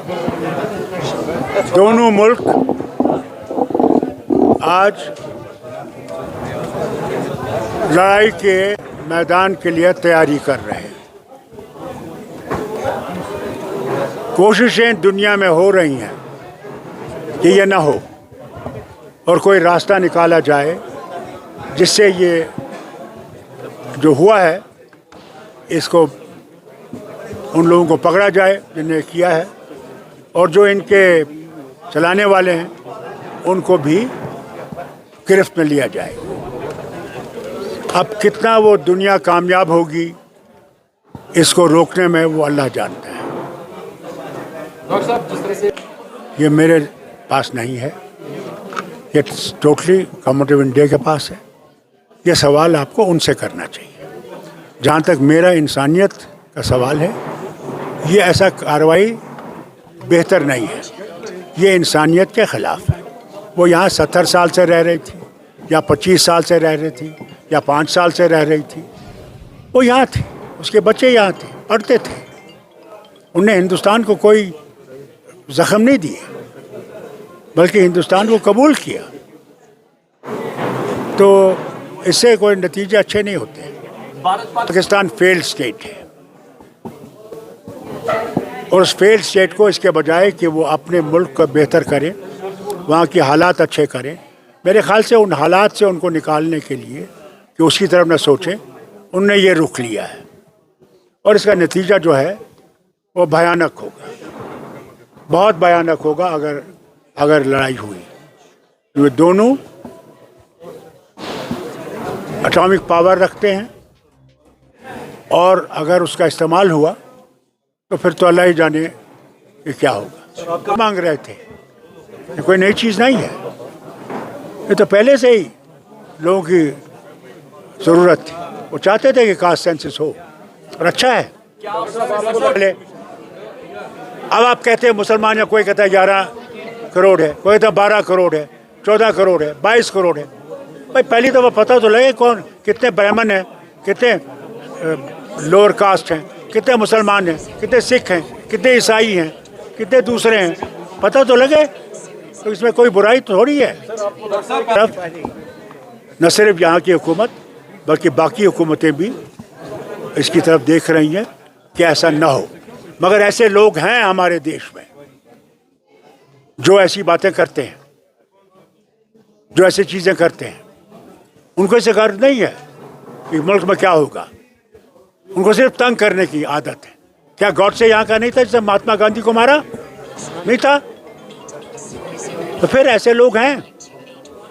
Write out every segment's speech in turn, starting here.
दोनों मुल्क आज लड़ाई के मैदान के लिए तैयारी कर रहे हैं। कोशिशें दुनिया में हो रही हैं कि ये ना हो और कोई रास्ता निकाला जाए जिससे ये जो हुआ है इसको उन लोगों को पकड़ा जाए जिन्हें किया है, और जो इनके चलाने वाले हैं उनको भी गिरफ्त में लिया जाए। अब कितना वो दुनिया कामयाब होगी इसको रोकने में वो अल्लाह जानता है। डॉक्टर साहब, जिस तरह से ये मेरे पास नहीं है, ये टोटली गवर्नमेंट ऑफ इंडिया के पास है। ये सवाल आपको उनसे करना चाहिए। जहाँ तक मेरा इंसानियत का सवाल है, ये ऐसा कार्रवाई बेहतर नहीं है, ये इंसानियत के ख़िलाफ़ है। वो यहाँ 70 साल से रह रही थी या 25 साल से रह रही थी या 5 साल से रह रही थी, वो यहाँ थी, उसके बच्चे यहाँ थे, पढ़ते थे। उनने हिंदुस्तान को कोई ज़ख्म नहीं दिए, बल्कि हिंदुस्तान को कबूल किया। तो इससे कोई नतीजे अच्छे नहीं होते। पाकिस्तान फेल्ड स्टेट है और उस फेल्ड स्टेट को इसके बजाय कि वो अपने मुल्क को बेहतर करे, वहाँ के हालात अच्छे करें, मेरे ख़्याल से उन हालात से उनको निकालने के लिए कि उसकी तरफ न सोचें, उनने ये रुख लिया है और इसका नतीजा जो है वो भयानक होगा, बहुत भयानक होगा अगर लड़ाई हुई। ये दोनों एटॉमिक पावर रखते हैं और अगर उसका इस्तेमाल हुआ तो फिर तो अल्लाह ही जाने कि क्या होगा। मांग रहे थे, ये कोई नई चीज़ नहीं है, ये तो पहले से ही लोगों की ज़रूरत थी। वो चाहते थे कि कास्ट सेंसस हो और अच्छा है। पहले अब आप कहते हैं मुसलमान, या कोई कहता है 11 करोड़ है, कोई कहता है 12 करोड़ है, 14 करोड़ है, 22 करोड़ है। भाई पहली दफ़ा पता तो लगे कौन कितने ब्राह्मण हैं, कितने लोअर कास्ट हैं, कितने मुसलमान हैं, कितने सिख हैं, कितने ईसाई हैं, कितने दूसरे हैं, पता तो लगे। तो इसमें कोई बुराई तो थोड़ी है। न सिर्फ यहाँ की हुकूमत बल्कि बाकी हुकूमतें भी इसकी तरफ देख रही हैं कि ऐसा न हो। मगर ऐसे लोग हैं हमारे देश में जो ऐसी बातें करते हैं, जो ऐसी चीज़ें करते हैं। उनको इससे गर्व नहीं है कि मुल्क में क्या होगा, उनको सिर्फ तंग करने की आदत है। क्या गॉडसे यहाँ का नहीं था जिसने महात्मा गांधी को मारा? नहीं था। तो फिर ऐसे लोग हैं,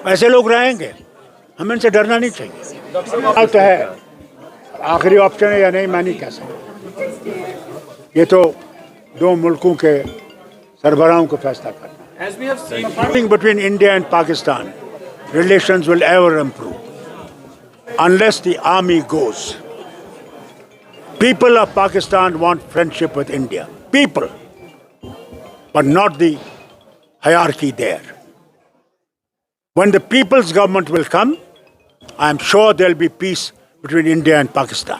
ऐसे लोग रहेंगे, हमें इनसे डरना नहीं चाहिए। तो है आखिरी ऑप्शन है या नहीं, मैं नहीं कह सकता। ये तो दो मुल्कों के सरबराहों को फैसला करना है। Between India and Pakistan relations will ever improve unless the army goes. People of Pakistan want friendship with India. People, but not the hierarchy there. When the people's government will come, I am sure there will be peace between India and Pakistan.